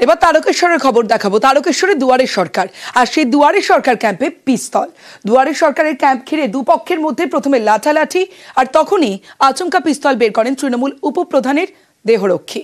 এবার তারকেশ্বরের খবর দেখাবো। তারকেশ্বরে দুয়ারে সরকার, আর সেই দুয়ারে সরকার ক্যাম্পে পিস্তল। দুয়ারে সরকারের ক্যাম্প ঘিরে দুপক্ষের মধ্যে প্রথমে লাঠালাঠি, আর তখনই আচমকা পিস্তল বের করেন তৃণমূল উপপ্রধানের দেহরক্ষী।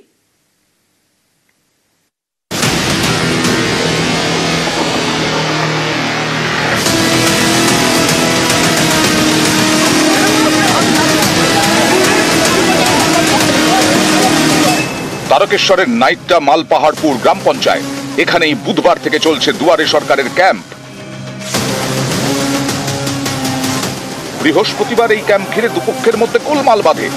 তারকেশ্বরের নাইট্টা মালপাহাড়পুর গ্রাম পঞ্চায়েত, এখানেই বুধবার থেকে চলছে দুয়ারে সরকারের ক্যাম্প। বৃহস্পতিবার এই ক্যাম্প ঘিরে দুপক্ষের মধ্যে গোলমাল বাঁধে।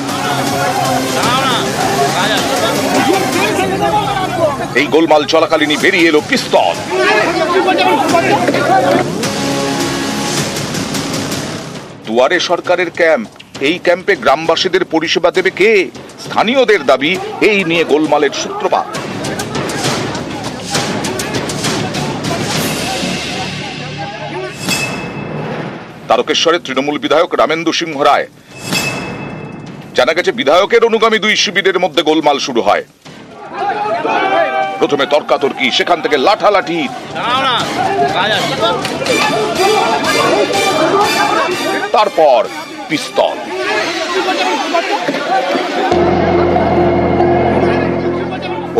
এই গোলমাল চলাকালীনই বেরিয়ে এলো পিস্তল। দুয়ারে সরকারের ক্যাম্প, এই ক্যাম্পে গ্রামবাসীদের পরিষেবা দেবে কে? স্থানীয়দের দাবি এই নিয়ে গোলমালের সূত্রপাত। তারকেশ্বরের তৃণমূল বিধায়ক রামেন্দু সিংহ রায়, জানা গেছে বিধায়কের অনুগামী দুই শিবিরের মধ্যে গোলমাল শুরু হয়। প্রথমে তর্কাতর্কি, সেখান থেকে লাঠালাঠি, তারপর পিস্তল।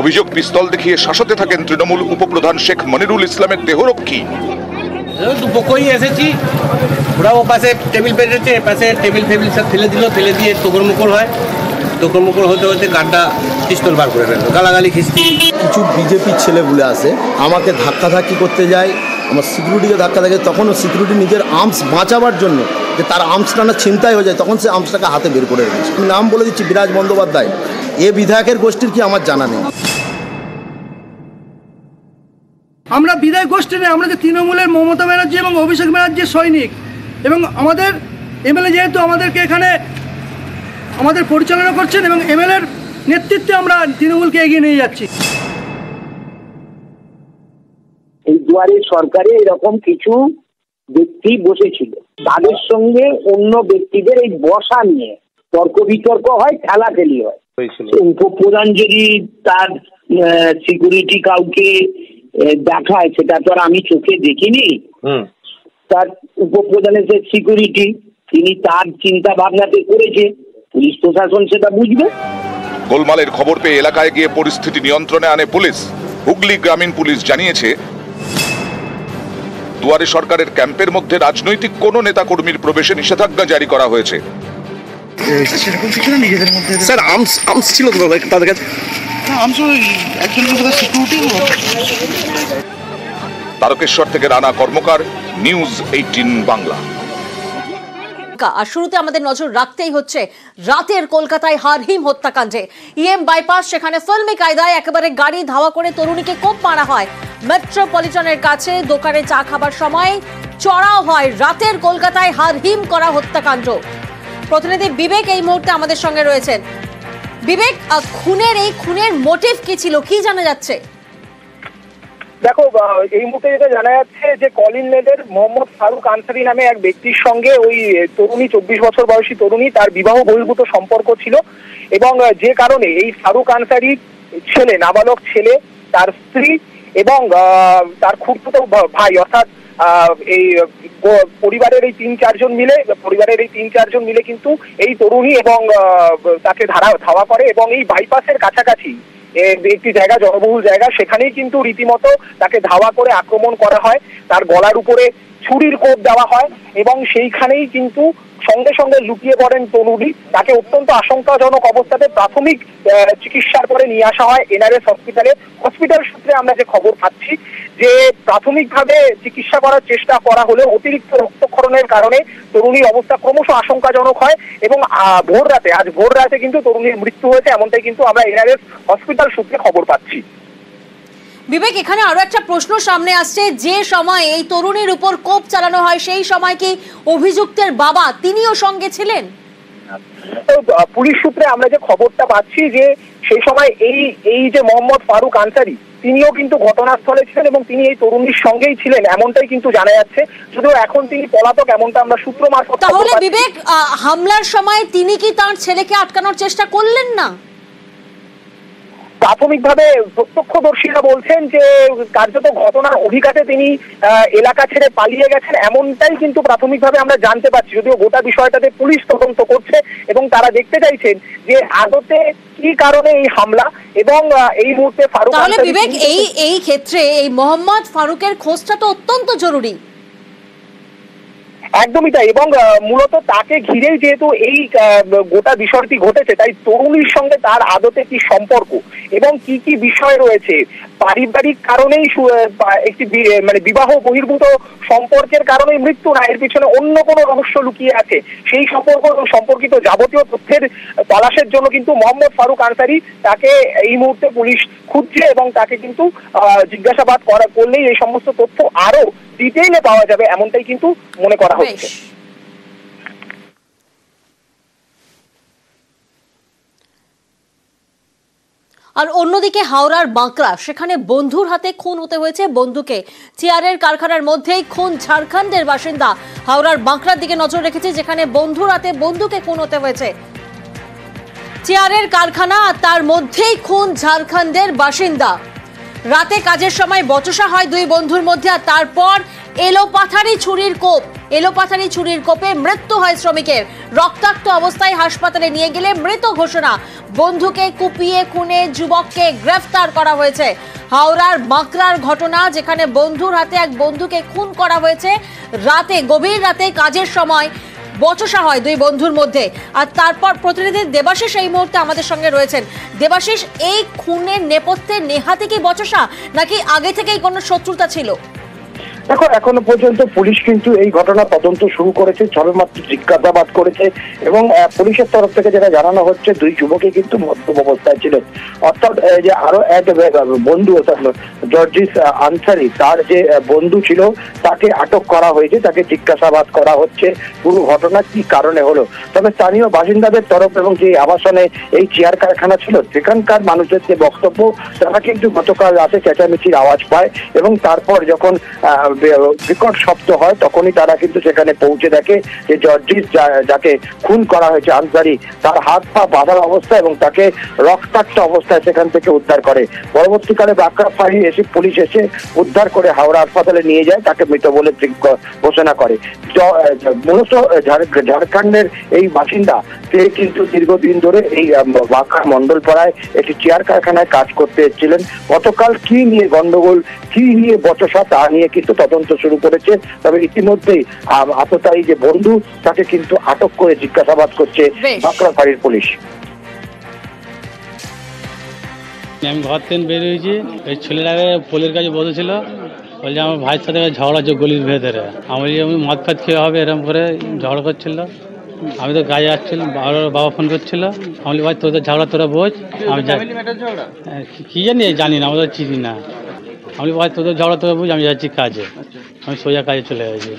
অভিযোগ, পিস্তল দেখিয়ে শাসাতে থাকেন তৃণমূল উপপ্রধান শেখ মনিরুল ইসলামের দেহরক্ষী। দুপক্ষই এসেছি, ওরা ও পাশে টেবিল পেটেছে, পাশে টেবিল ফেবিল সব ফেলে দিল, ফেলে দিয়ে তোকরমুকর হয়। তোকরমুকর হতে হতে গানটা পিস্তল বার করে ফেললো, গালাগালি খিস্তি। কিছু বিজেপির ছেলে বলে আসে, আমাকে ধাক্কাধাক্কি করতে যায়, আমার সিকিউরিটিকে ধাক্কা থাকে। তখনও সিকিউরিটি নিজের আর্মস বাঁচাবার জন্য, যে তার আর্মসটা না ছিনতাই হয়ে যায়, তখন সে আর্মসটাকে হাতে বের করে রেখেছে। আমি নাম বলে দিচ্ছি, বিরাজ বন্দ্যোপাধ্যায়। এ বিধায়কের গোষ্ঠীর কি আমার জানা নেই। আমরা বিধায়ক গোষ্ঠী নেই, আমরা যে তৃণমূলের মমতা ব্যানার্জি এবং অভিষেক ব্যানার্জির সৈনিক, এবং আমাদের এমএলএ যেহেতু আমাদেরকে এখানে আমাদের পরিচালনা করছেন, এবং এমএলএর নেতৃত্বে আমরা তৃণমূলকে এগিয়ে নিয়ে যাচ্ছি। এই দুয়ারে সরকারে এরকম কিছু ব্যক্তি বসেছিল, তাদের সঙ্গে অন্য ব্যক্তিদের এই বসা নিয়ে তর্ক বিতর্ক হয়, ঠেলাঠেলি হয়। উপপ্রধান যদি তার সিকিউরিটি কাউকে দেখায়, সেটা তো আর আমি চোখে দেখিনি। তার উপপ্রধানের যে সিকিউরিটি, তিনি তার চিন্তা ভাবনাতে করেছে, পুলিশ প্রশাসন সেটা বুঝবে। গোলমালের খবর পেয়ে এলাকায় গিয়ে পরিস্থিতি নিয়ন্ত্রণে আনে পুলিশ। হুগলি গ্রামীণ পুলিশ জানিয়েছে, দুয়ারে সরকারের ক্যাম্পের মধ্যে রাজনৈতিক কোন নেতা কর্মীর প্রবেশে নিষেধাজ্ঞা জারি করা হয়েছে। স্যার আর্মস ছিল তো তাদের কাছে? তারকেশ্বর থেকে রানা কর্মকার, নিউজ 18 বাংলা। আর শুরুতে আমাদের নজর রাখতেই হচ্ছে রাতের কলকাতায় হারহিম হত্যাকাণ্ডে। ইএম বাইপাস, সেখানে ফিল্মি কায়দায় একেবারে গাড়ি ধাওয়া করে তরুণীকে কোপ মারা হয়। মেট্রোপলিটনের কাছে দোকানে চা খাবার সময় চড়াও হয়। রাতের কলকাতায় হারহিম করা হত্যাকাণ্ড। প্রতিনিধি বিবেক এই মুহূর্তে আমাদের সঙ্গে রয়েছেন। বিবেক, খুনের মোটিভ কি ছিল, কি জানা যাচ্ছে? দেখো, এই মুহূর্তে যেটা জানা যাচ্ছে যে কলিন লেনের মোহাম্মদ ফারুক আনসারি নামে এক ব্যক্তির সঙ্গে ওই তরুণী, 24 বছর বয়সী তরুণী, তার বিবাহ বহির্ভূত সম্পর্ক ছিল, এবং যে কারণে এই ফারুক আনসারির ছেলে, নাবালক ছেলে, তার স্ত্রী এবং তার খুড়তুতো ভাই, অর্থাৎ এই পরিবারের এই 3-4 জন মিলে কিন্তু এই তরুণী এবং তাকে ধাওয়া করে, এবং এই বাইপাসের কাছাকাছি একটি জায়গা, জনবহুল জায়গা, সেখানেই কিন্তু রীতিমতো তাকে ধাওয়া করে আক্রমণ করা হয়। তার গলার উপরে ছুরির কোপ দেওয়া হয়, এবং সেইখানেই কিন্তু সঙ্গে সঙ্গে লুকিয়ে পড়েন তরুণী। তাকে অত্যন্ত আশঙ্কাজনক অবস্থাতে প্রাথমিক চিকিৎসার পরে নিয়ে আসা হয় এনআরএস হসপিটালে। হসপিটাল সূত্রে আমরা যে খবর পাচ্ছি, যে প্রাথমিকভাবে চিকিৎসা করার চেষ্টা করা হলেও অতিরিক্ত রক্তক্ষরণের কারণে তরুণীর অবস্থা ক্রমশ আশঙ্কাজনক হয়, এবং আজ ভোর রাতে কিন্তু তরুণীর মৃত্যু হয়েছে, এমনটাই কিন্তু আমরা এনআরএস হসপিটাল সূত্রে খবর পাচ্ছি। বিবেক, এখানে আরো একটা প্রশ্ন সামনে আসছে, যে সময় এই তরুণীর উপর কোপ চালানো হয় সেই সময় কি অভিযুক্তের বাবা তিনিও সঙ্গে ছিলেন? পুলিশ সূত্রে আমরা যে খবরটা পাচ্ছি, যে সেই সময় এই যে মোহাম্মদ ফারুক আনসারি, তিনিও কিন্তু ঘটনাস্থলে ছিলেন এবং তিনি এই তরুণীর সঙ্গেই ছিলেন, এমনটাই কিন্তু জানা যাচ্ছে। যদিও এখন তিনি পলাতক, এমনটা আমরা সূত্র মারফত। তাহলে বিবেক, হামলার সময় তিনি কি তার ছেলেকে আটকানোর চেষ্টা করলেন না? প্রাথমিকভাবে প্রত্যক্ষদর্শীরা বলছেন যে কার্যত ঘটনার অভিঘাতে তিনি এলাকা ছেড়ে পালিয়ে গেছেন, এমনটাই কিন্তু প্রাথমিকভাবে আমরা জানতে পারছি। যদিও গোটা বিষয়টাতে পুলিশ তদন্ত করছে এবং তারা দেখতে চাইছেন যে আদতে কি কারণে এই হামলা, এবং এই মুহূর্তে ফারুক তাহলে বিবেক এই ক্ষেত্রে এই মোহাম্মদ ফারুকের খোঁজটা তো অত্যন্ত জরুরি। একদমই তাই, এবং মূলত তাকে ঘিরেই যেহেতু এই গোটা বিষয়টি ঘটেছে, তাই তরুণীর সঙ্গে তার আদতে কি সম্পর্ক এবং কি কি বিষয় রয়েছে, পারিবারিক কারণেই একটি মানে বিবাহ বহির্ভূত সম্পর্কের কারণে মৃত্যু না, এর পিছনে অন্য কোনো রহস্য লুকিয়ে আছে, সেই সম্পর্কিত যাবতীয় তথ্যের তলাশের জন্য কিন্তু মোহাম্মদ ফারুক আনসারী তাকে এই মুহূর্তে পুলিশ খুঁজছে এবং তাকে কিন্তু জিজ্ঞাসাবাদ করলেই এই সমস্ত তথ্য আরো ডিটেইলে পাওয়া যাবে, এমনটাই কিন্তু মনে করা হচ্ছে। আর অন্যদিকে হাওড়ার বাঁকড়া, সেখানে বন্ধুর হাতে খুন হতে হয়েছে বন্ধুকে। চেয়ারের কারখানার মধ্যেই খুন ঝাড়খণ্ডের বাসিন্দা। হাওড়ার বাঁকড়ার দিকে নজর রেখেছি, যেখানে বন্ধুর হাতে বন্ধুকে খুন হতে হয়েছে। চেয়ারের কারখানা আর তার মধ্যেই খুন ঝাড়খণ্ডের বাসিন্দা। রাতে কাজের সময় বচসা হয় দুই বন্ধুর মধ্যে, আর তারপর এলোপাথারি ছুরির কোপে মৃত্যু হয় শ্রমিকের। রক্তাক্ত অবস্থায় হাসপাতালে নিয়ে গেলে মৃত ঘোষণা। বন্ধুকে কুপিয়ে খুনে যুবককে গ্রেফতার করা হয়েছে। হাওড়ার বাঁকড়ার ঘটনা, যেখানে বন্ধুর হাতে এক বন্ধুকে খুন করা হয়েছে। রাতে, গভীর রাতে কাজের সময় বচসা হয় দুই বন্ধুর মধ্যে। আর তারপর প্রতিনিধি দেবাশিস এই মুহূর্তে আমাদের সঙ্গে রয়েছেন। দেবাশিস, এই খুনের নেপথ্যে নেহাতি কি বচসা, নাকি আগে থেকেই কোনো শত্রুতা ছিল? দেখো, এখনো পর্যন্ত পুলিশ কিন্তু এই ঘটনা তদন্ত শুরু করেছে, সবেমাত্র জিজ্ঞাসাবাদ করেছে, এবং পুলিশের তরফ থেকে যেটা জানানো হচ্ছে, দুই যুবকই কিন্তু মদ্যপ অবস্থায় ছিল। অর্থাৎ যে আরো এক বন্ধু জর্জিস আনসারি, তার যে বন্ধু ছিল, তাকে আটক করা হয়েছে, তাকে জিজ্ঞাসাবাদ করা হচ্ছে পুরো ঘটনা কি কারণে হলো। তবে স্থানীয় বাসিন্দাদের তরফ এবং যে আবাসনে এই চেয়ার কারখানা ছিল, সেখানকার মানুষের যে বক্তব্য, তারা কিন্তু গতকাল রাতে চেঁচামেচির আওয়াজ পায়, এবং তারপর যখন বিকট শব্দ হয় তখনই তারা কিন্তু সেখানে পৌঁছে দেখে যে জর্জিস, যাকে খুন করা হয়েছে আনসারি, তার হাত পা বাঁধার অবস্থা এবং তাকে রক্তাক্ত অবস্থায় সেখান থেকে উদ্ধার করে। পরবর্তীকালে বাঁকড়া ফাঁড়ি এসে পুলিশ এসে উদ্ধার করে হাওড়া হাসপাতালে নিয়ে যায়, তাকে মৃত বলে ঘোষণা করে। মূলত ঝাড়খণ্ডের এই বাসিন্দা, সে কিন্তু দীর্ঘদিন ধরে এই বাঁকড়া মন্ডলপাড়ায় একটি চেয়ার কারখানায় কাজ করতে এসেছিলেন। গতকাল কি নিয়ে গন্ডগোল, কি নিয়ে বচসা, তা নিয়ে কিন্তু তদন্ত শুরু করেছে। তবে ইতিমধ্যেই আততায়ী যে বন্ধু, তাকে কিন্তু আটক করে জিজ্ঞাসাবাদ করছে বাঁকড়া ফাঁড়ির পুলিশ। আমি ঘর থেকে বেরিয়েছি, এই ছেলেটাকে পোলের কাছে বসেছিল, বলছে আমার ভাইয়ের সাথে ঝগড়া হচ্ছে গলির ভেতরে। আমি মদ ফাদ খেয়ে হবে এরকম করে ঝগড়া করছিল। আমি তো গায়ে আসছিল, বাবা ফোন করছিল, আমি ভাই তোদের ঝগড়া তোরা বোঝ। আমি কি জানি না, আমাদের চিনি না। আমি ভাই তোদের ঝগড়া তোরা বুঝ, আমি যাচ্ছি কাজে। আমি সোজা কাজে চলে গেছি।